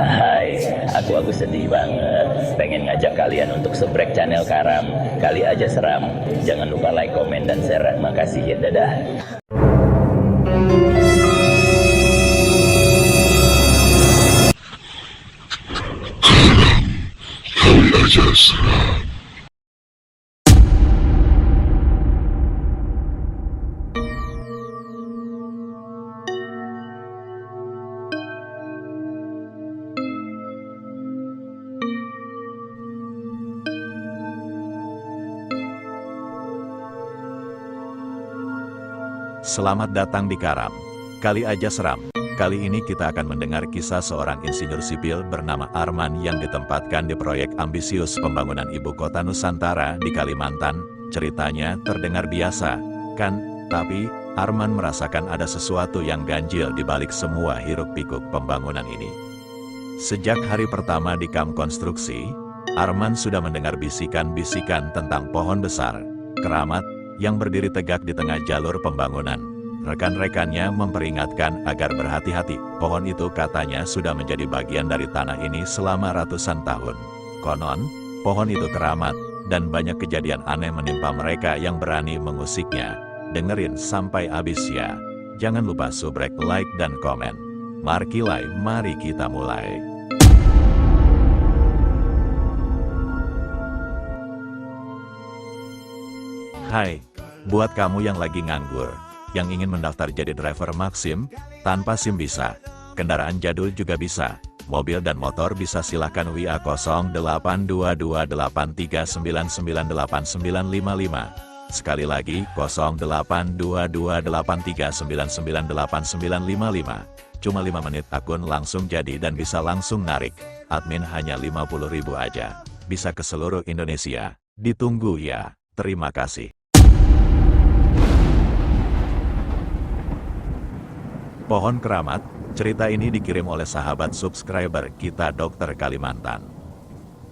Hai, aku sedih banget. Pengen ngajak kalian untuk subrek channel Karam. Kali aja seram. Jangan lupa like, komen, dan share. Makasih ya, dadah. Kali aja seram. Selamat datang di Karam. Kali aja seram. Kali ini kita akan mendengar kisah seorang insinyur sipil bernama Arman yang ditempatkan di proyek ambisius pembangunan ibu kota Nusantara di Kalimantan. Ceritanya terdengar biasa, kan? Tapi, Arman merasakan ada sesuatu yang ganjil di balik semua hiruk-pikuk pembangunan ini. Sejak hari pertama di kamp konstruksi, Arman sudah mendengar bisikan-bisikan tentang pohon besar, keramat, yang berdiri tegak di tengah jalur pembangunan. Rekan-rekannya memperingatkan agar berhati-hati. Pohon itu katanya sudah menjadi bagian dari tanah ini selama ratusan tahun. Konon, pohon itu keramat, dan banyak kejadian aneh menimpa mereka yang berani mengusiknya. Dengerin sampai habis ya. Jangan lupa subrek, like, dan komen. Markilai, mari kita mulai. Hai, buat kamu yang lagi nganggur, yang ingin mendaftar jadi driver Maxim, tanpa SIM bisa, kendaraan jadul juga bisa, mobil dan motor bisa silahkan WA 082283998955. Sekali lagi, 082283998955. Cuma 5 menit akun langsung jadi dan bisa langsung narik. Admin hanya 50.000 aja. Bisa ke seluruh Indonesia. Ditunggu ya. Terima kasih. Pohon keramat, cerita ini dikirim oleh sahabat subscriber kita Dokter Kalimantan.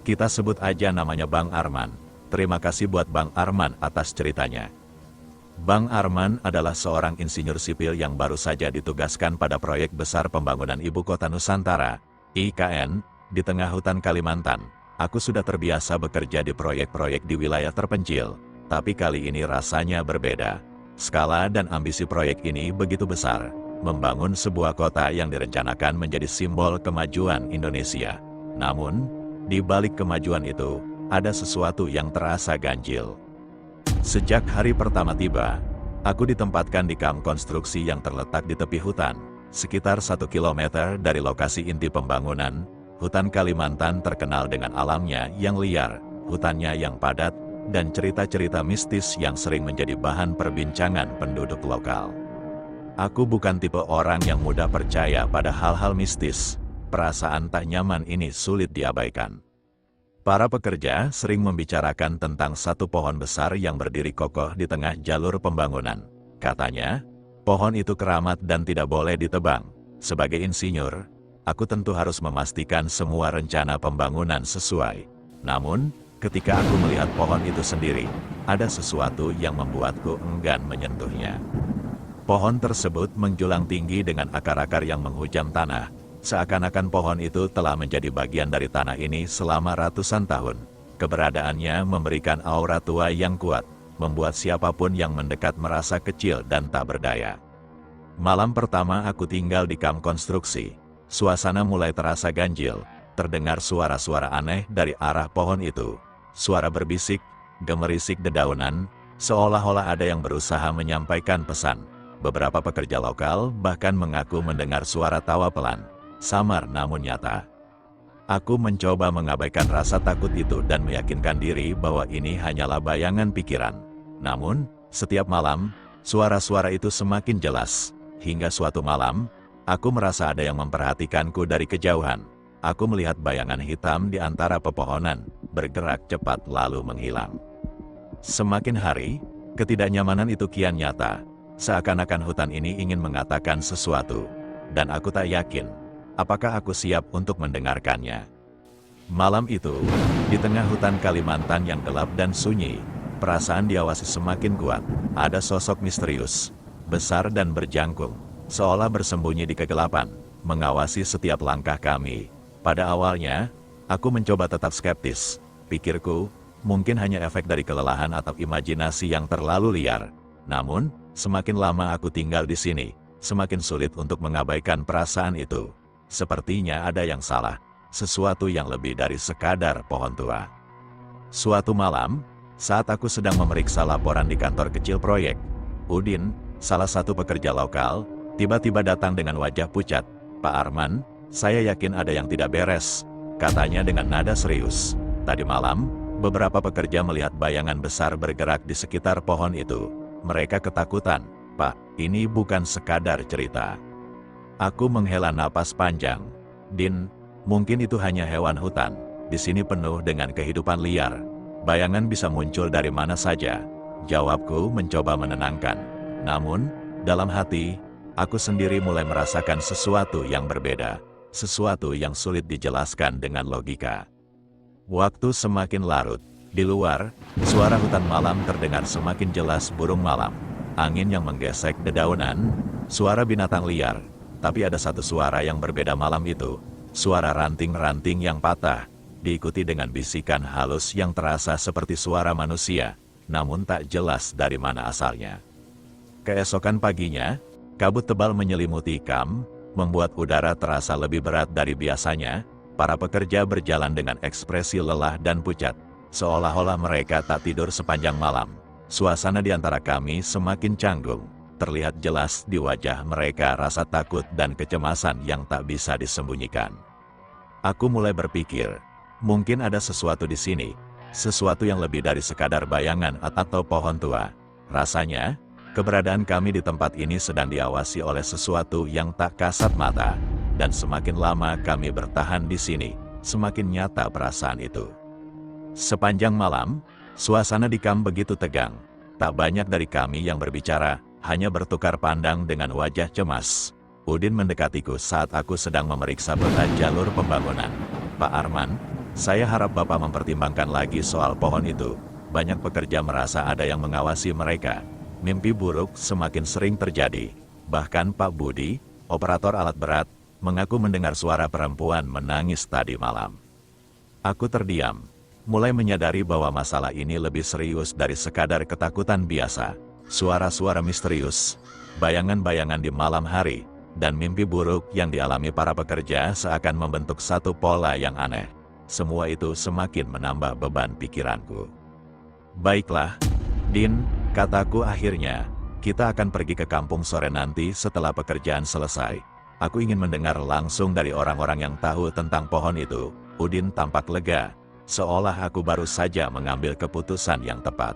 Kita sebut aja namanya Bang Arman. Terima kasih buat Bang Arman atas ceritanya. Bang Arman adalah seorang insinyur sipil yang baru saja ditugaskan pada proyek besar pembangunan Ibu Kota Nusantara, IKN, di tengah hutan Kalimantan. Aku sudah terbiasa bekerja di proyek-proyek di wilayah terpencil, tapi kali ini rasanya berbeda. Skala dan ambisi proyek ini begitu besar. Membangun sebuah kota yang direncanakan menjadi simbol kemajuan Indonesia. Namun, di balik kemajuan itu, ada sesuatu yang terasa ganjil. Sejak hari pertama tiba, aku ditempatkan di kamp konstruksi yang terletak di tepi hutan. Sekitar 1 kilometer dari lokasi inti pembangunan, hutan Kalimantan terkenal dengan alamnya yang liar, hutannya yang padat, dan cerita-cerita mistis yang sering menjadi bahan perbincangan penduduk lokal. Aku bukan tipe orang yang mudah percaya pada hal-hal mistis. Perasaan tak nyaman ini sulit diabaikan. Para pekerja sering membicarakan tentang satu pohon besar yang berdiri kokoh di tengah jalur pembangunan. Katanya, pohon itu keramat dan tidak boleh ditebang. Sebagai insinyur, aku tentu harus memastikan semua rencana pembangunan sesuai. Namun, ketika aku melihat pohon itu sendiri, ada sesuatu yang membuatku enggan menyentuhnya. Pohon tersebut menjulang tinggi dengan akar-akar yang menghujam tanah, seakan-akan pohon itu telah menjadi bagian dari tanah ini selama ratusan tahun. Keberadaannya memberikan aura tua yang kuat, membuat siapapun yang mendekat merasa kecil dan tak berdaya. Malam pertama aku tinggal di kamp konstruksi, suasana mulai terasa ganjil, terdengar suara-suara aneh dari arah pohon itu. Suara berbisik, gemerisik dedaunan, seolah-olah ada yang berusaha menyampaikan pesan. Beberapa pekerja lokal bahkan mengaku mendengar suara tawa pelan, samar namun nyata. Aku mencoba mengabaikan rasa takut itu dan meyakinkan diri bahwa ini hanyalah bayangan pikiran. Namun, setiap malam, suara-suara itu semakin jelas. Hingga suatu malam, aku merasa ada yang memperhatikanku dari kejauhan. Aku melihat bayangan hitam di antara pepohonan, bergerak cepat lalu menghilang. Semakin hari, ketidaknyamanan itu kian nyata. Seakan-akan hutan ini ingin mengatakan sesuatu, dan aku tak yakin, apakah aku siap untuk mendengarkannya. Malam itu, di tengah hutan Kalimantan yang gelap dan sunyi, perasaan diawasi semakin kuat. Ada sosok misterius, besar dan berjangkung, seolah bersembunyi di kegelapan, mengawasi setiap langkah kami. Pada awalnya, aku mencoba tetap skeptis. Pikirku, mungkin hanya efek dari kelelahan atau imajinasi yang terlalu liar. Namun, semakin lama aku tinggal di sini, semakin sulit untuk mengabaikan perasaan itu. Sepertinya ada yang salah, sesuatu yang lebih dari sekadar pohon tua. Suatu malam, saat aku sedang memeriksa laporan di kantor kecil proyek, Udin, salah satu pekerja lokal, tiba-tiba datang dengan wajah pucat. "Pak Arman, saya yakin ada yang tidak beres," katanya dengan nada serius. "Tadi malam, beberapa pekerja melihat bayangan besar bergerak di sekitar pohon itu. Mereka ketakutan." "Pak, ini bukan sekadar cerita." Aku menghela napas panjang. "Din, mungkin itu hanya hewan hutan. Di sini penuh dengan kehidupan liar. Bayangan bisa muncul dari mana saja." Jawabku mencoba menenangkan. Namun, dalam hati, aku sendiri mulai merasakan sesuatu yang berbeda. Sesuatu yang sulit dijelaskan dengan logika. Waktu semakin larut. Di luar, suara hutan malam terdengar semakin jelas. Burung malam, angin yang menggesek dedaunan, suara binatang liar. Tapi ada satu suara yang berbeda malam itu. Suara ranting-ranting yang patah, diikuti dengan bisikan halus yang terasa seperti suara manusia, namun tak jelas dari mana asalnya. Keesokan paginya, kabut tebal menyelimuti Kam, membuat udara terasa lebih berat dari biasanya. Para pekerja berjalan dengan ekspresi lelah dan pucat, seolah-olah mereka tak tidur sepanjang malam. Suasana di antara kami semakin canggung. Terlihat jelas di wajah mereka rasa takut dan kecemasan yang tak bisa disembunyikan. Aku mulai berpikir, mungkin ada sesuatu di sini, sesuatu yang lebih dari sekadar bayangan atau pohon tua. Rasanya, keberadaan kami di tempat ini sedang diawasi oleh sesuatu yang tak kasat mata, dan semakin lama kami bertahan di sini, semakin nyata perasaan itu. Sepanjang malam, suasana di Kam begitu tegang. Tak banyak dari kami yang berbicara, hanya bertukar pandang dengan wajah cemas. Udin mendekatiku saat aku sedang memeriksa peta jalur pembangunan. "Pak Arman, saya harap Bapak mempertimbangkan lagi soal pohon itu. Banyak pekerja merasa ada yang mengawasi mereka. Mimpi buruk semakin sering terjadi. Bahkan Pak Budi, operator alat berat, mengaku mendengar suara perempuan menangis tadi malam." Aku terdiam, mulai menyadari bahwa masalah ini lebih serius dari sekadar ketakutan biasa. Suara-suara misterius, bayangan-bayangan di malam hari, dan mimpi buruk yang dialami para pekerja seakan membentuk satu pola yang aneh. Semua itu semakin menambah beban pikiranku. "Baiklah, Din," kataku akhirnya, "kita akan pergi ke kampung sore nanti setelah pekerjaan selesai. Aku ingin mendengar langsung dari orang-orang yang tahu tentang pohon itu." Udin tampak lega, seolah aku baru saja mengambil keputusan yang tepat.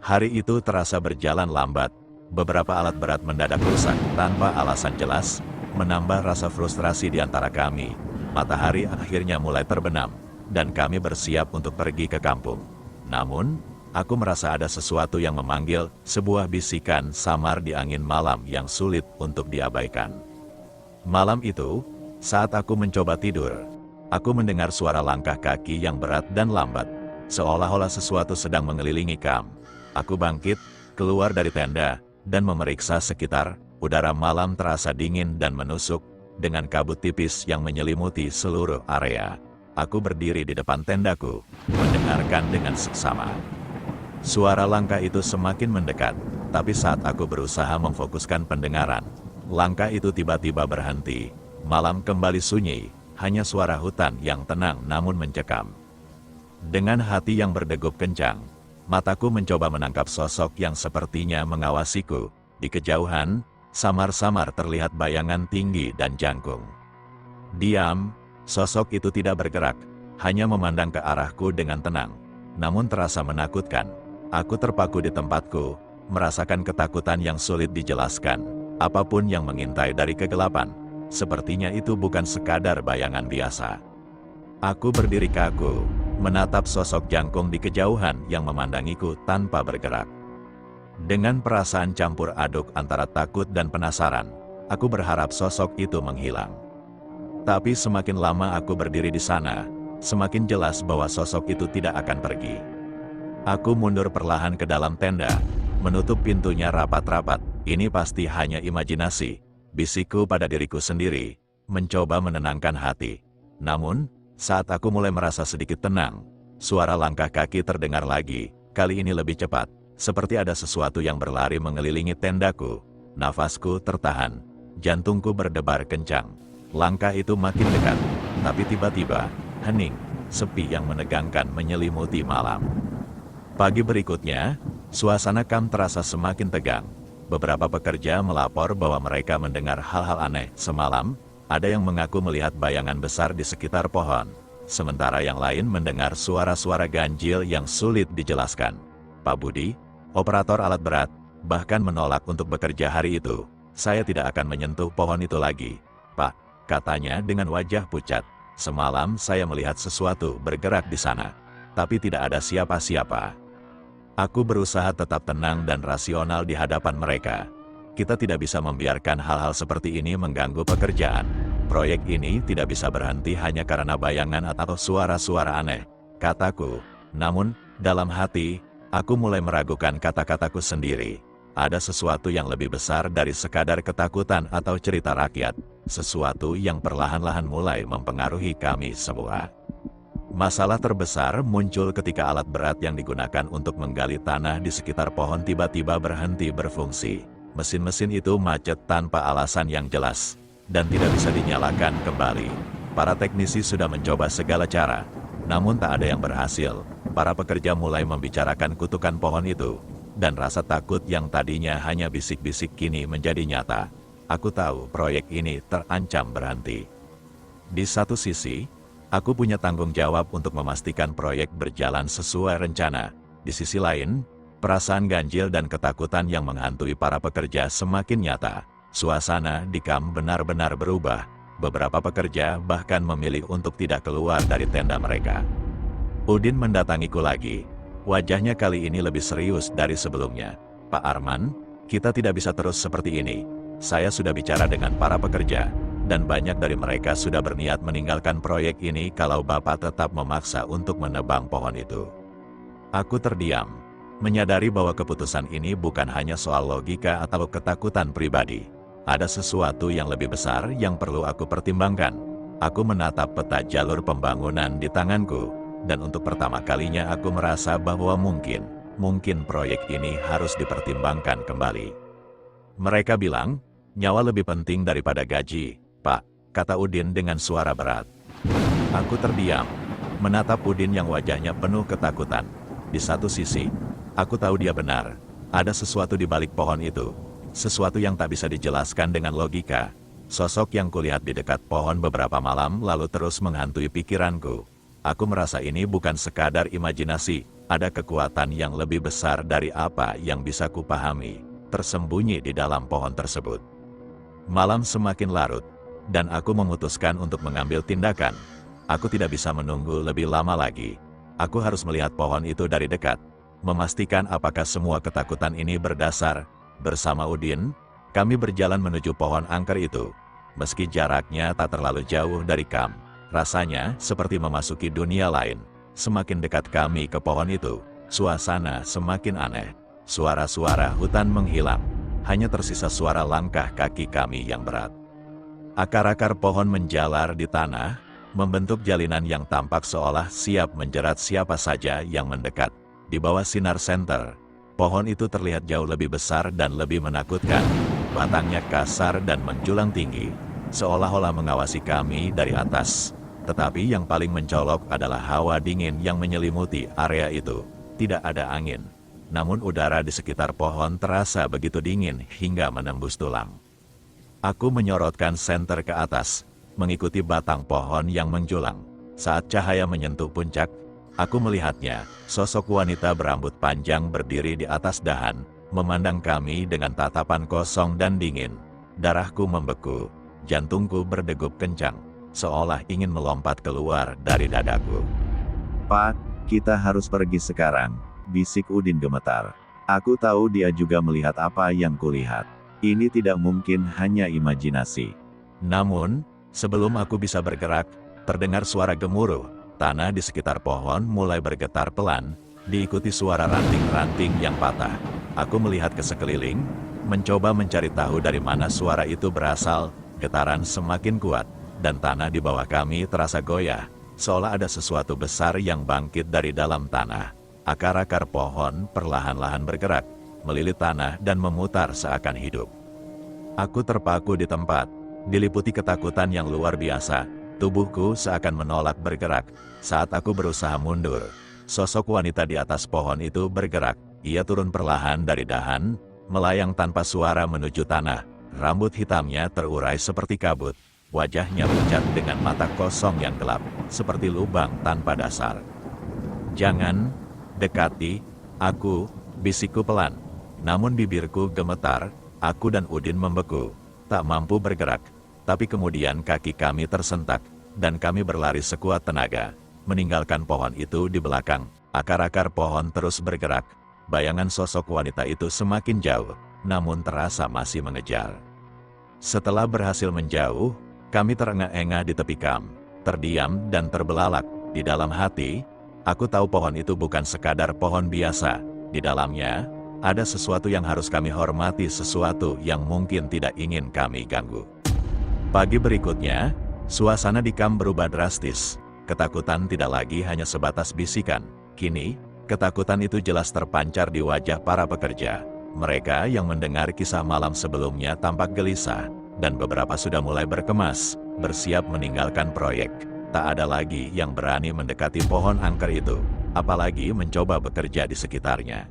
Hari itu terasa berjalan lambat. Beberapa alat berat mendadak rusak tanpa alasan jelas, menambah rasa frustrasi di antara kami. Matahari akhirnya mulai terbenam, dan kami bersiap untuk pergi ke kampung. Namun, aku merasa ada sesuatu yang memanggil, sebuah bisikan samar di angin malam yang sulit untuk diabaikan. Malam itu, saat aku mencoba tidur, aku mendengar suara langkah kaki yang berat dan lambat, seolah-olah sesuatu sedang mengelilingi Kam. Aku bangkit, keluar dari tenda, dan memeriksa sekitar. Udara malam terasa dingin dan menusuk, dengan kabut tipis yang menyelimuti seluruh area. Aku berdiri di depan tendaku, mendengarkan dengan seksama. Suara langkah itu semakin mendekat, tapi saat aku berusaha memfokuskan pendengaran, langkah itu tiba-tiba berhenti. Malam kembali sunyi, hanya suara hutan yang tenang namun mencekam. Dengan hati yang berdegup kencang, mataku mencoba menangkap sosok yang sepertinya mengawasiku. Di kejauhan, samar-samar terlihat bayangan tinggi dan jangkung. Diam, sosok itu tidak bergerak, hanya memandang ke arahku dengan tenang, namun terasa menakutkan. Aku terpaku di tempatku, merasakan ketakutan yang sulit dijelaskan. Apapun yang mengintai dari kegelapan, sepertinya itu bukan sekadar bayangan biasa. Aku berdiri kaku, menatap sosok jangkung di kejauhan yang memandangiku tanpa bergerak. Dengan perasaan campur aduk antara takut dan penasaran, aku berharap sosok itu menghilang. Tapi semakin lama aku berdiri di sana, semakin jelas bahwa sosok itu tidak akan pergi. Aku mundur perlahan ke dalam tenda, menutup pintunya rapat-rapat. Ini pasti hanya imajinasi, bisikku pada diriku sendiri, mencoba menenangkan hati. Namun, saat aku mulai merasa sedikit tenang, suara langkah kaki terdengar lagi, kali ini lebih cepat, seperti ada sesuatu yang berlari mengelilingi tendaku. Nafasku tertahan, jantungku berdebar kencang. Langkah itu makin dekat, tapi tiba-tiba, hening, sepi yang menegangkan menyelimuti malam. Pagi berikutnya, suasana kamp terasa semakin tegang. Beberapa pekerja melapor bahwa mereka mendengar hal-hal aneh. Semalam, ada yang mengaku melihat bayangan besar di sekitar pohon, sementara yang lain mendengar suara-suara ganjil yang sulit dijelaskan. Pak Budi, operator alat berat, bahkan menolak untuk bekerja hari itu. Saya tidak akan menyentuh pohon itu lagi, Pak, katanya dengan wajah pucat. Semalam saya melihat sesuatu bergerak di sana, tapi tidak ada siapa-siapa. Aku berusaha tetap tenang dan rasional di hadapan mereka. Kita tidak bisa membiarkan hal-hal seperti ini mengganggu pekerjaan. Proyek ini tidak bisa berhenti hanya karena bayangan atau suara-suara aneh, kataku. Namun, dalam hati, aku mulai meragukan kata-kataku sendiri. Ada sesuatu yang lebih besar dari sekadar ketakutan atau cerita rakyat. Sesuatu yang perlahan-lahan mulai mempengaruhi kami semua. Masalah terbesar muncul ketika alat berat yang digunakan untuk menggali tanah di sekitar pohon tiba-tiba berhenti berfungsi. Mesin-mesin itu macet tanpa alasan yang jelas, dan tidak bisa dinyalakan kembali. Para teknisi sudah mencoba segala cara, namun tak ada yang berhasil. Para pekerja mulai membicarakan kutukan pohon itu, dan rasa takut yang tadinya hanya bisik-bisik kini menjadi nyata. Aku tahu proyek ini terancam berhenti. Di satu sisi, aku punya tanggung jawab untuk memastikan proyek berjalan sesuai rencana. Di sisi lain, perasaan ganjil dan ketakutan yang menghantui para pekerja semakin nyata. Suasana di kamp benar-benar berubah. Beberapa pekerja bahkan memilih untuk tidak keluar dari tenda mereka. Udin mendatangiku lagi. Wajahnya kali ini lebih serius dari sebelumnya. Pak Arman, kita tidak bisa terus seperti ini. Saya sudah bicara dengan para pekerja, dan banyak dari mereka sudah berniat meninggalkan proyek ini kalau Bapak tetap memaksa untuk menebang pohon itu. Aku terdiam, menyadari bahwa keputusan ini bukan hanya soal logika atau ketakutan pribadi. Ada sesuatu yang lebih besar yang perlu aku pertimbangkan. Aku menatap peta jalur pembangunan di tanganku, dan untuk pertama kalinya aku merasa bahwa mungkin proyek ini harus dipertimbangkan kembali. Mereka bilang, nyawa lebih penting daripada gaji, Pak, kata Udin dengan suara berat. Aku terdiam, menatap Udin yang wajahnya penuh ketakutan. Di satu sisi, aku tahu dia benar, ada sesuatu di balik pohon itu, sesuatu yang tak bisa dijelaskan dengan logika. Sosok yang kulihat di dekat pohon beberapa malam lalu terus menghantui pikiranku. Aku merasa ini bukan sekadar imajinasi, ada kekuatan yang lebih besar dari apa yang bisa kupahami, tersembunyi di dalam pohon tersebut. Malam semakin larut, dan aku memutuskan untuk mengambil tindakan. Aku tidak bisa menunggu lebih lama lagi. Aku harus melihat pohon itu dari dekat, memastikan apakah semua ketakutan ini berdasar. Bersama Udin, kami berjalan menuju pohon angker itu. Meski jaraknya tak terlalu jauh dari kamp, rasanya seperti memasuki dunia lain. Semakin dekat kami ke pohon itu, suasana semakin aneh. Suara-suara hutan menghilang, hanya tersisa suara langkah kaki kami yang berat. Akar-akar pohon menjalar di tanah, membentuk jalinan yang tampak seolah siap menjerat siapa saja yang mendekat. Di bawah sinar senter, pohon itu terlihat jauh lebih besar dan lebih menakutkan. Batangnya kasar dan menjulang tinggi, seolah-olah mengawasi kami dari atas. Tetapi yang paling mencolok adalah hawa dingin yang menyelimuti area itu. Tidak ada angin, namun udara di sekitar pohon terasa begitu dingin hingga menembus tulang. Aku menyorotkan senter ke atas, mengikuti batang pohon yang menjulang. Saat cahaya menyentuh puncak, aku melihatnya, sosok wanita berambut panjang berdiri di atas dahan, memandang kami dengan tatapan kosong dan dingin. Darahku membeku, jantungku berdegup kencang, seolah ingin melompat keluar dari dadaku. Pak, kita harus pergi sekarang, bisik Udin gemetar. Aku tahu dia juga melihat apa yang kulihat. Ini tidak mungkin hanya imajinasi. Namun, sebelum aku bisa bergerak, terdengar suara gemuruh. Tanah di sekitar pohon mulai bergetar pelan, diikuti suara ranting-ranting yang patah. Aku melihat ke sekeliling, mencoba mencari tahu dari mana suara itu berasal. Getaran semakin kuat, dan tanah di bawah kami terasa goyah, seolah ada sesuatu besar yang bangkit dari dalam tanah. Akar-akar pohon perlahan-lahan bergerak, melilit tanah dan memutar seakan hidup. Aku terpaku di tempat, diliputi ketakutan yang luar biasa. Tubuhku seakan menolak bergerak. Saat aku berusaha mundur, sosok wanita di atas pohon itu bergerak. Ia turun perlahan dari dahan, melayang tanpa suara menuju tanah. Rambut hitamnya terurai seperti kabut. Wajahnya pucat dengan mata kosong yang gelap, seperti lubang tanpa dasar. "Jangan dekati aku," bisikku pelan. Namun bibirku gemetar, aku dan Udin membeku, tak mampu bergerak. Tapi kemudian kaki kami tersentak, dan kami berlari sekuat tenaga, meninggalkan pohon itu di belakang. Akar-akar pohon terus bergerak. Bayangan sosok wanita itu semakin jauh, namun terasa masih mengejar. Setelah berhasil menjauh, kami terengah-engah di tepi kam, terdiam dan terbelalak. Di dalam hati, aku tahu pohon itu bukan sekadar pohon biasa. Di dalamnya, ada sesuatu yang harus kami hormati, sesuatu yang mungkin tidak ingin kami ganggu. Pagi berikutnya, suasana di kam berubah drastis. Ketakutan tidak lagi hanya sebatas bisikan. Kini, ketakutan itu jelas terpancar di wajah para pekerja. Mereka yang mendengar kisah malam sebelumnya tampak gelisah, dan beberapa sudah mulai berkemas, bersiap meninggalkan proyek. Tak ada lagi yang berani mendekati pohon angker itu, apalagi mencoba bekerja di sekitarnya.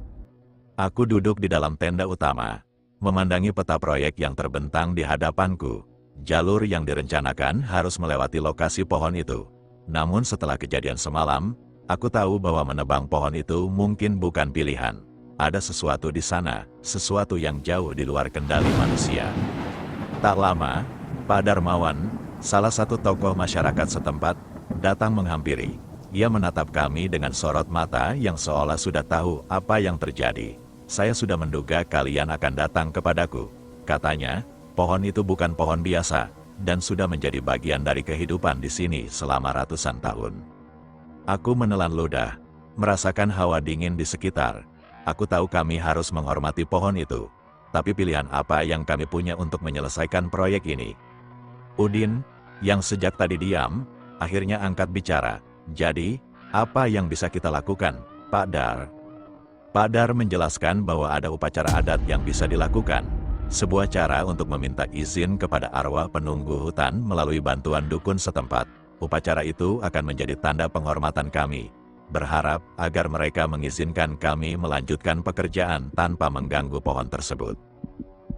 Aku duduk di dalam tenda utama, memandangi peta proyek yang terbentang di hadapanku. Jalur yang direncanakan harus melewati lokasi pohon itu. Namun setelah kejadian semalam, aku tahu bahwa menebang pohon itu mungkin bukan pilihan. Ada sesuatu di sana, sesuatu yang jauh di luar kendali manusia. Tak lama, Pak Darmawan, salah satu tokoh masyarakat setempat, datang menghampiri. Ia menatap kami dengan sorot mata yang seolah sudah tahu apa yang terjadi. "Saya sudah menduga kalian akan datang kepadaku," katanya. "Pohon itu bukan pohon biasa, dan sudah menjadi bagian dari kehidupan di sini selama ratusan tahun." Aku menelan ludah, merasakan hawa dingin di sekitar. Aku tahu kami harus menghormati pohon itu. Tapi pilihan apa yang kami punya untuk menyelesaikan proyek ini? Udin, yang sejak tadi diam, akhirnya angkat bicara. "Jadi, apa yang bisa kita lakukan, Pak Dar?" Pak Dar menjelaskan bahwa ada upacara adat yang bisa dilakukan. Sebuah cara untuk meminta izin kepada arwah penunggu hutan melalui bantuan dukun setempat. Upacara itu akan menjadi tanda penghormatan kami. Berharap agar mereka mengizinkan kami melanjutkan pekerjaan tanpa mengganggu pohon tersebut.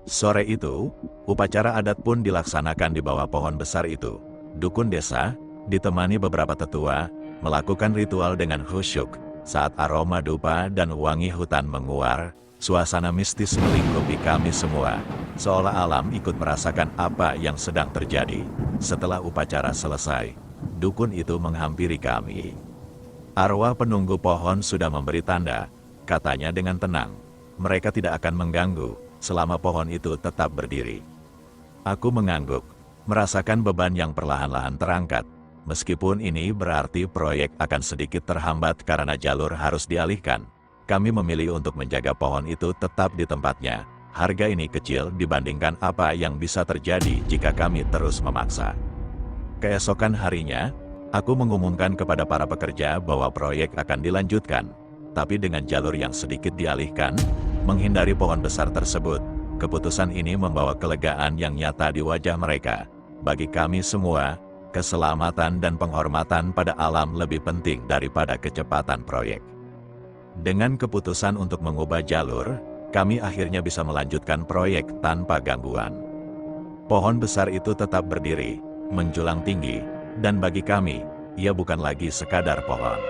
Sore itu, upacara adat pun dilaksanakan di bawah pohon besar itu. Dukun desa, ditemani beberapa tetua, melakukan ritual dengan khusyuk. Saat aroma dupa dan wangi hutan menguar, suasana mistis melingkupi kami semua, seolah alam ikut merasakan apa yang sedang terjadi. Setelah upacara selesai, dukun itu menghampiri kami. "Arwah penunggu pohon sudah memberi tanda," katanya dengan tenang. "Mereka tidak akan mengganggu selama pohon itu tetap berdiri." Aku mengangguk, merasakan beban yang perlahan-lahan terangkat. Meskipun ini berarti proyek akan sedikit terhambat karena jalur harus dialihkan, kami memilih untuk menjaga pohon itu tetap di tempatnya. Harga ini kecil dibandingkan apa yang bisa terjadi jika kami terus memaksa. Keesokan harinya, aku mengumumkan kepada para pekerja bahwa proyek akan dilanjutkan, tapi dengan jalur yang sedikit dialihkan, menghindari pohon besar tersebut. Keputusan ini membawa kelegaan yang nyata di wajah mereka. Bagi kami semua, keselamatan dan penghormatan pada alam lebih penting daripada kecepatan proyek. Dengan keputusan untuk mengubah jalur, kami akhirnya bisa melanjutkan proyek tanpa gangguan. Pohon besar itu tetap berdiri, menjulang tinggi, dan bagi kami, ia bukan lagi sekadar pohon.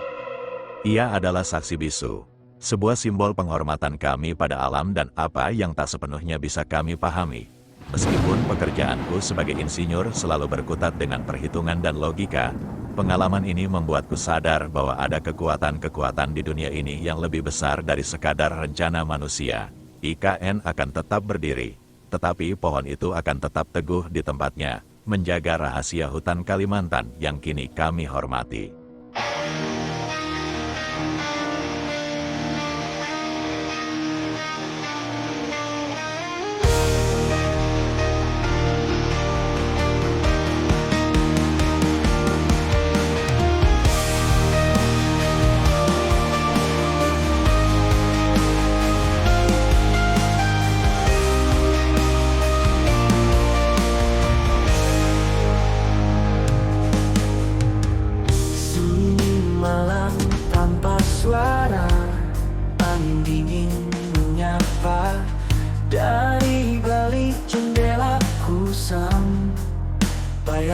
Ia adalah saksi bisu, sebuah simbol penghormatan kami pada alam dan apa yang tak sepenuhnya bisa kami pahami. Meskipun pekerjaanku sebagai insinyur selalu berkutat dengan perhitungan dan logika, pengalaman ini membuatku sadar bahwa ada kekuatan-kekuatan di dunia ini yang lebih besar dari sekadar rencana manusia. IKN akan tetap berdiri, tetapi pohon itu akan tetap teguh di tempatnya, menjaga rahasia hutan Kalimantan yang kini kami hormati.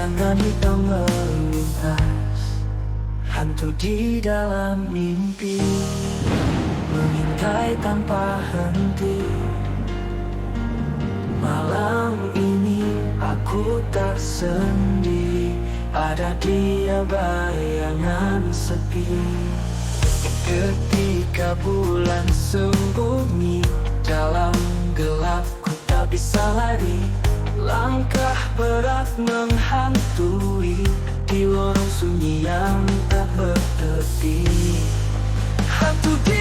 bayangan hitam melintas, hantu di dalam mimpi, mengintai tanpa henti. Malam ini aku tak sendiri, ada dia bayangan sepi. Ketika bulan sembunyi dalam gelap, ku tak bisa lari. Langkah berat menghantui di lorong sunyi yang tak bertepi. Hantu di